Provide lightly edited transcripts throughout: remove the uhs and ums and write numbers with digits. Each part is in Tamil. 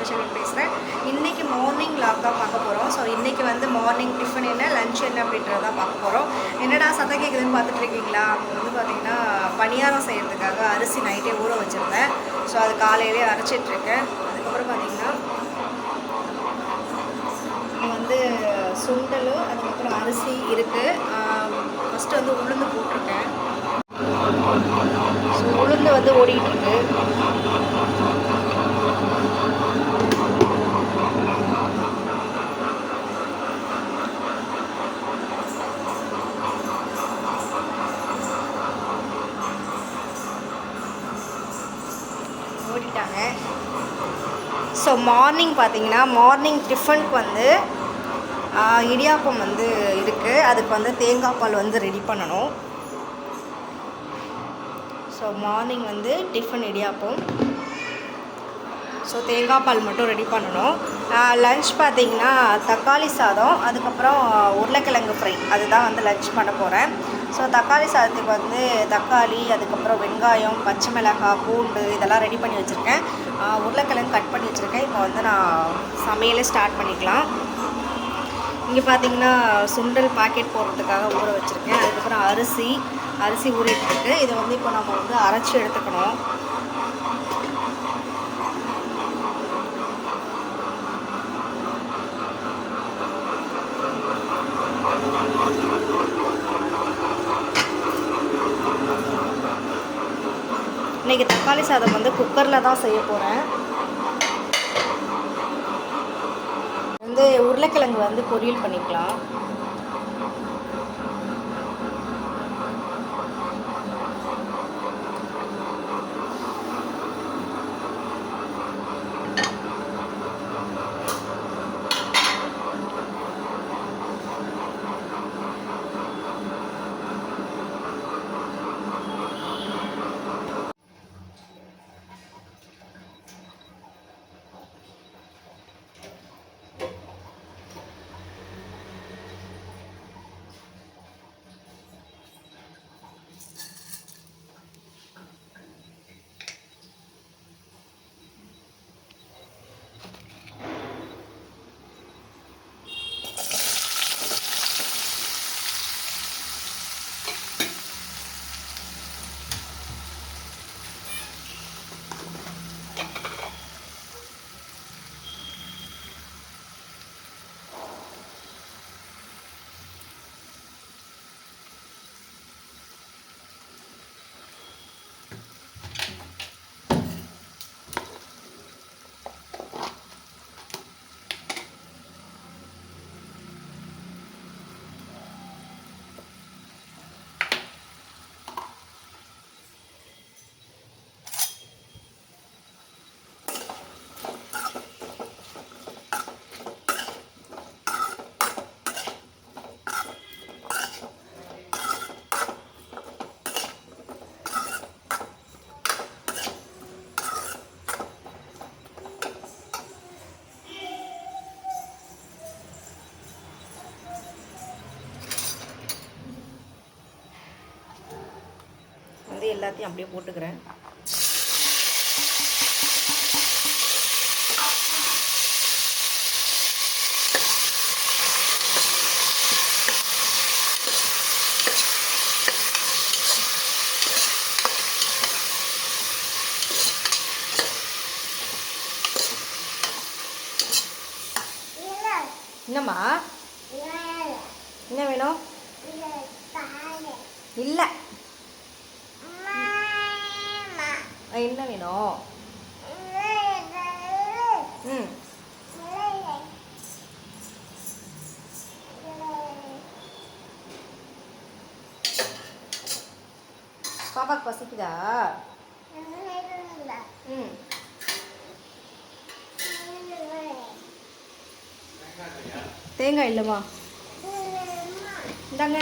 தமிழ்ச்செல்வன் பேசுகிறேன். இன்றைக்கி மார்னிங் லாக் தான் பார்க்க போகிறோம். ஸோ இன்றைக்கி வந்து மார்னிங் டிஃபன் என்ன, லஞ்ச் என்ன அப்படின்றத தான் பார்க்க போகிறோம். என்னடா சத்தம் கேட்குதுன்னு பார்த்துட்ருக்கீங்களா? வந்து பார்த்திங்கன்னா பணியாரம் செய்கிறதுக்காக அரிசி நைட்டே ஊற வச்சுருந்தேன். ஸோ அது காலையிலே அரைச்சிட்ருக்கேன். அதுக்கப்புறம் பார்த்திங்கன்னா வந்து சுண்டல், அதுக்கப்புறம் அரிசி இருக்குது. ஃபஸ்ட்டு வந்து உளுந்து போட்டிருக்கேன். ஸோ உளுந்து வந்து ஓடிட்டுருக்கு. ஓடிட்டாங்க. ஸோ மார்னிங் பார்த்திங்கன்னா மார்னிங் டிஃபனுக்கு வந்து இடியாப்பம் வந்து இருக்குது. அதுக்கு வந்து தேங்காய் பால் வந்து ரெடி பண்ணணும். ஸோ மார்னிங் வந்து டிஃபன் இடியாப்பம். ஸோ தேங்காய் பால் மட்டும் ரெடி பண்ணணும். லன்ச் பார்த்திங்கன்னா தக்காளி சாதம், அதுக்கப்புறம் உருளைக்கிழங்கு ஃப்ரை, அதுதான் வந்து லன்ச் பண்ண போகிறேன். ஸோ தக்காளி சாதத்துக்கு வந்து தக்காளி, அதுக்கப்புறம் வெங்காயம், பச்சை மிளகாய், பூண்டு இதெல்லாம் ரெடி பண்ணி வச்சுருக்கேன். உருளைக்கிழங்கு கட் பண்ணி வச்சுருக்கேன். இப்போ வந்து நான் சமையலே ஸ்டார்ட் பண்ணிக்கலாம். இங்கே பார்த்திங்கன்னா சுண்டல் பாக்கெட் போடுறதுக்காக ஊற வச்சுருக்கேன். அதுக்கப்புறம் அரிசி ஊறிட்டுருக்கு. இதை வந்து இப்போ நம்ம வந்து அரைச்சி எடுத்துக்கணும். இன்றைக்கி தக்காளி சாதம் வந்து குக்கரில் தான் செய்ய போகிறேன். வந்து உருளைக்கிழங்கு வந்து பொரியல் பண்ணிக்கலாம். எல்லாத்தையும் அப்படியே போட்டுக்கிறேன். என்னம்மா என்ன வேணும்? இல்லை என்ன வேணும்? பாப்பாக்கு பசிக்குதா? தேங்காய் இல்லைம்மா, இந்தாங்க.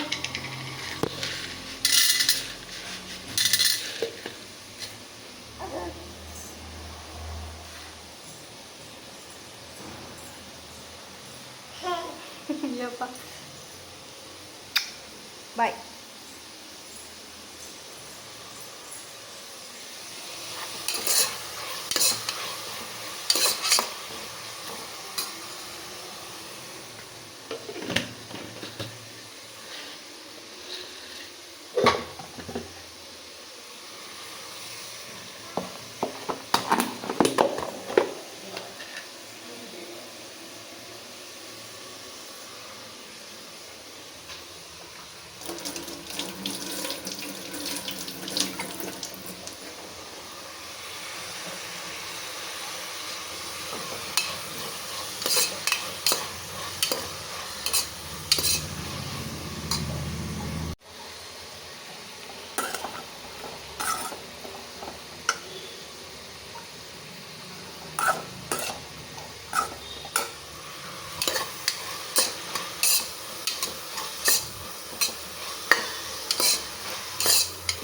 இல்லைப்பா, பாய்.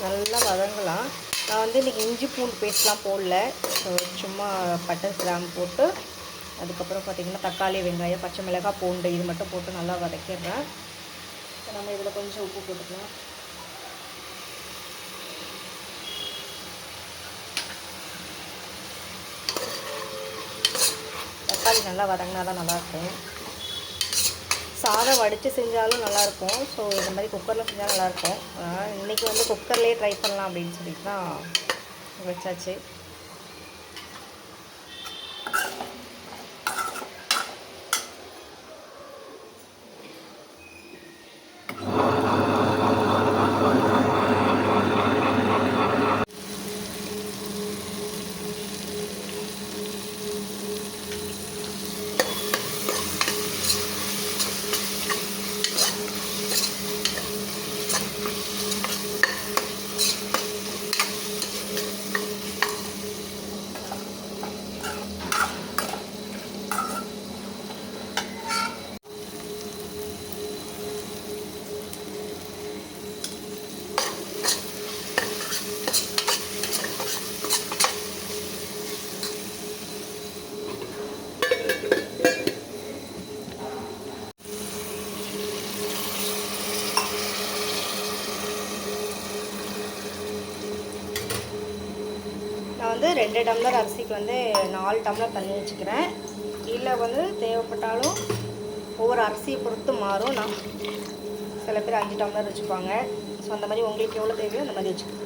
நல்லா வதங்கலாம். நான் வந்து இன்றைக்கி இஞ்சி பூண்டு பேஸ்ட்லாம் போடல. ஸோ சும்மா பட்டை கிராம்பு போட்டு அதுக்கப்புறம் பார்த்திங்கன்னா தக்காளி வெங்காயம் பச்சை மிளகாய் பூண்டு இது மட்டும் போட்டு நல்லா வதக்கிடுறேன். நம்ம இதில் கொஞ்சம் உப்பு போட்டுக்கலாம். தக்காளி நல்லா வதங்கினா தான் நல்லாயிருக்கும். சாதம் வடித்து செஞ்சாலும் நல்லாயிருக்கும். ஸோ இந்த மாதிரி குக்கரில் செஞ்சால் நல்லாயிருக்கும். இன்றைக்கி வந்து குக்கர்லேயே ட்ரை பண்ணலாம் அப்படின்னு சொல்லிட்டு தான் வச்சாச்சு. வந்து 2 டம்ளர் அரிசிக்கு வந்து 4 டம்ளர் தண்ணி வச்சுக்கிறேன். இல்லை வந்து தேவைப்பட்டாலும் ஒவ்வொரு அரிசியை பொறுத்து மாறும். நான் சில பேர் 5 டம்ளர் வச்சுப்பாங்க. ஸோ அந்த மாதிரி உங்களுக்கு எவ்வளோ தேவையோ அந்த மாதிரி வச்சுக்கோங்க.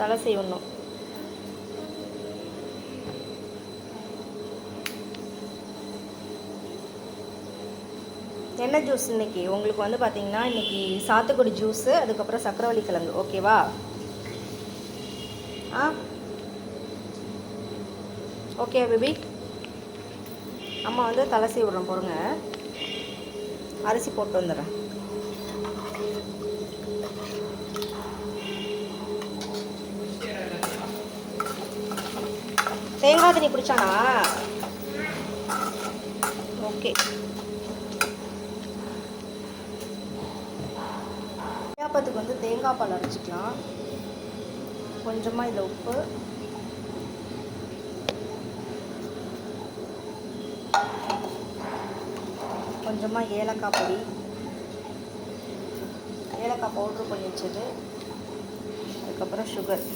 தலை செய்யணும். என்ன ஜூஸ் இன்றைக்கி உங்களுக்கு வந்து பார்த்திங்கன்னா இன்றைக்கி சாத்துக்குடி ஜூஸு, அதுக்கப்புறம் சக்கரவள்ளி கிழங்கு. ஓகேவா? Okay baby. அம்மா வந்து தலை சீவி விட்றோம் பொறுங்க. அரிசி போட்டு வந்துடுறேன். தேங்காய் தண்ணி பிடிச்சானா? ஓகே. இடியாப்பத்துக்கு வந்து தேங்காய் பால் அரைச்சிக்கலாம். கொஞ்சமாக இதில் உப்பு, கொஞ்சமாக ஏலக்காய் பொடி, ஏலக்காய் பவுட்ரு பண்ணி வச்சது, அதுக்கப்புறம் சுகர்.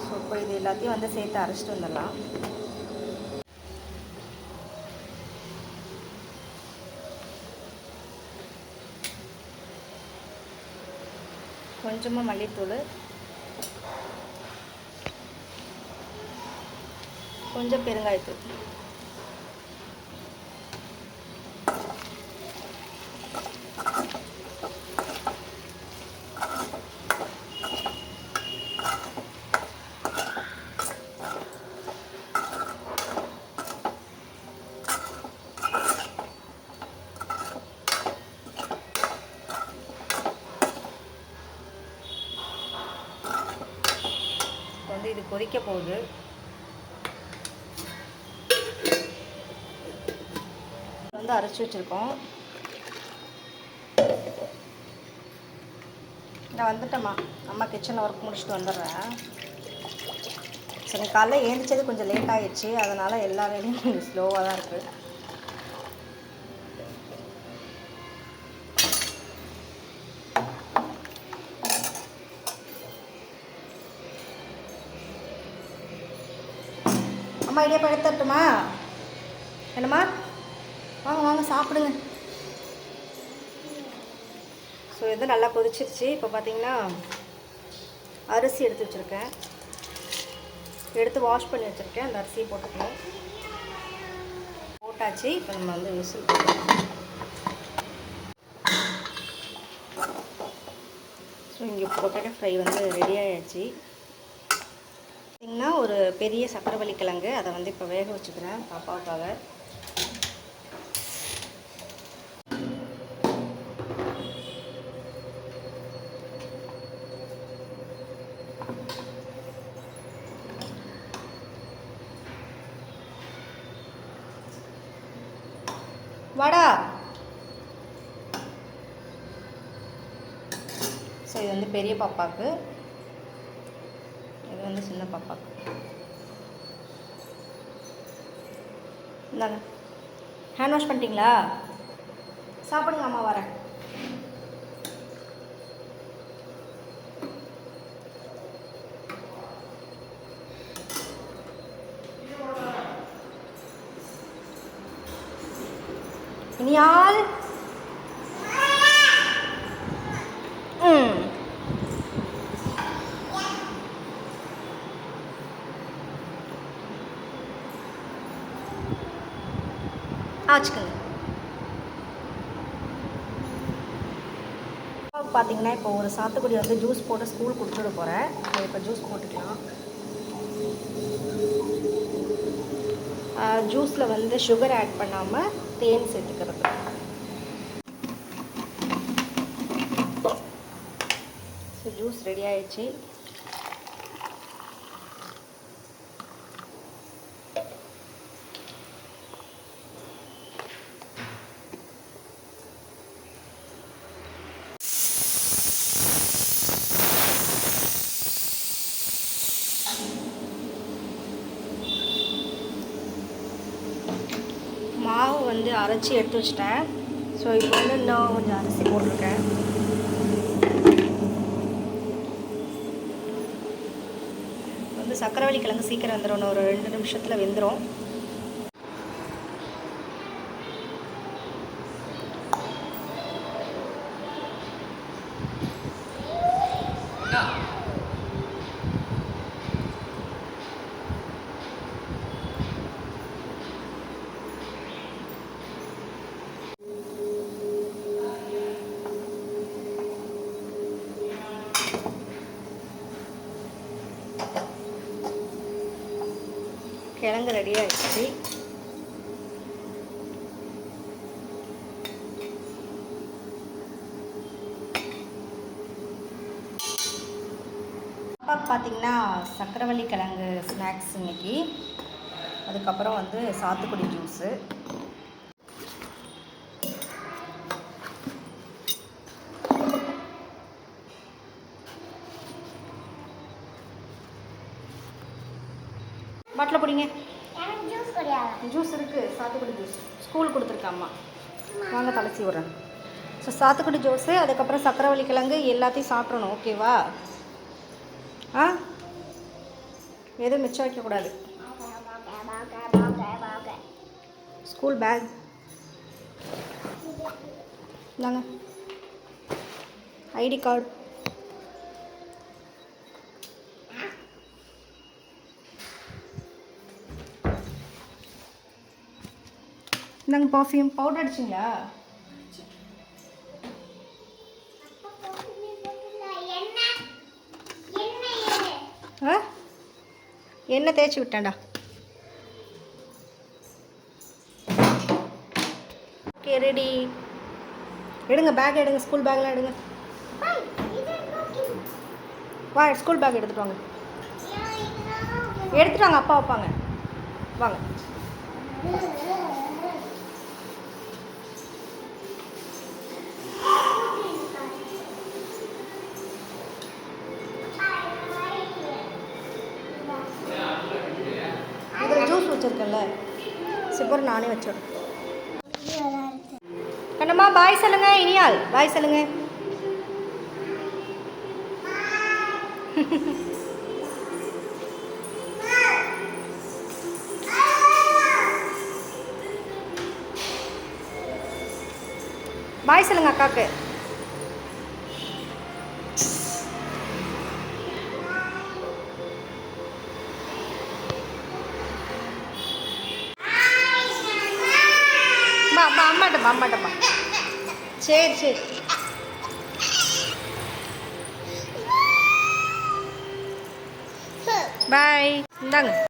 ஸோ இப்போ இது எல்லாத்தையும் வந்து சேர்த்து அரைச்சிட்டு வந்துடலாம். கொஞ்சமாக மல்லித்தூள், கொஞ்சம் பெருங்காயத்தூள், வந்து இது கொதிக்க போகுது. வந்து அரைச்சி வச்சுருக்கோம். நான் வந்துட்டேம்மா, அம்மா கிச்சனில் ஒர்க் முடிச்சுட்டு வந்துடுறேன். சரி, காலைல ஏந்திரிச்சது கொஞ்சம் லேட் ஆகிடுச்சு, அதனால் எல்லா வேலையும் கொஞ்சம் ஸ்லோவாக தான் இருக்குது. அம்மா இடியாப்பம் எடுத்துட்டுமா? என்னம்மா? வாங்க வாங்க சாப்பிடுங்க. ஸோ இது நல்லா கொதிச்சிருச்சு. இப்போ பார்த்தீங்கன்னா அரிசி எடுத்து வச்சுருக்கேன், எடுத்து வாஷ் பண்ணி வச்சுருக்கேன். அந்த அரிசியை போட்டுக்கணும். போட்டாச்சு. இப்போ நம்ம வந்து விசில் போட்டுக்கலாம். பொட்டேட்டோ ஃப்ரை வந்து ரெடி ஆகிடுச்சு. பார்த்திங்கன்னா ஒரு பெரிய சக்கரவள்ளி கிழங்கு, அதை வந்து இப்போ வேக வச்சுக்கிறேன் பாப்பாவுக்காக. வாடா. ஸோ இது வந்து பெரிய பாப்பாவுக்கு, இது வந்து சின்ன பாப்பாவுக்கு. இந்தாங்க, ஹேண்ட் வாஷ் பண்ணிட்டீங்களா? சாப்பிடுங்க, அம்மா வரேன். இனியால் ஆச்சுக்குங்க. பார்த்தீங்கன்னா இப்போ ஒரு சாத்துக்குடி வந்து ஜூஸ் போட்டு ஸ்கூல் குடிச்சுட போகிறேன். இப்போ ஜூஸ் போட்டுக்கலாம். ஜூஸில் வந்து சுகர் ஆட் பண்ணாமல் தேன் சேர்த்துக்கிறது. ஸோ ஜூஸ் ரெடி ஆயிடுச்சு. மாவு வந்து அரைச்சி எடுத்து வச்சிட்டேன். ஸோ இப்போ வந்து இன்னும் கொஞ்சம் அரிசி போட்டிருக்கேன். வந்து சக்கரவள்ளி கிழங்கு சீக்கிரம் வந்துடும், ஒரு 2 நிமிஷத்தில் வெந்துடும். கிழங்கு ரெடி ஆகிடுச்சு. அப்பாவுக்கு பார்த்திங்கன்னா சக்கரவள்ளி கிழங்கு ஸ்நாக்ஸ் இன்னைக்கு. அதுக்கப்புறம் வந்து சாத்துக்குடி ஜூஸு. பாட்டில் பிடிங்க. ஜூஸ் இருக்குது, சாத்துக்குடி ஜூஸ் ஸ்கூல் கொடுத்துருக்காம்மா. வாங்க தலைச்சி விட்றேன். ஸோ சாத்துக்குடி ஜூஸு, அதுக்கப்புறம் சக்கரவள்ளி கிழங்கு எல்லாத்தையும் சாப்பிட்றணும். ஓகேவா? ஆ, எதுவும் மிச்சம் வைக்கக்கூடாது. ஸ்கூல் பேக் இந்தாங்க, ஐடி கார்டு, இந்தாங்க பர்ஃப்யூம். பவுடர் அடிச்சிங்களா? ஆ, எண்ணெய் தேய்ச்சி விட்டேன்டா. Okay, ready. எடுங்க பேக், எடுங்க ஸ்கூல் பேக்லாம் எடுங்க. வா, ஸ்கூல் பேக் எடுத்துகிட்டு வாங்க. எடுத்துகிட்டு வாங்க, அப்பா வைப்பாங்க. வாங்க. இதில் ஜூஸ் வச்சுருக்கேன்ல, சிப்பர் நானே வச்சிடுறேன். கண்ணம்மா பாய் சொல்லுங்க. இனியால் பாய் சொல்லுங்க. பாய் சொல்லுங்க அக்காவுக்கு. அம்மாட்டப்பா. சரி சரி. பாய். இந்தாங்க.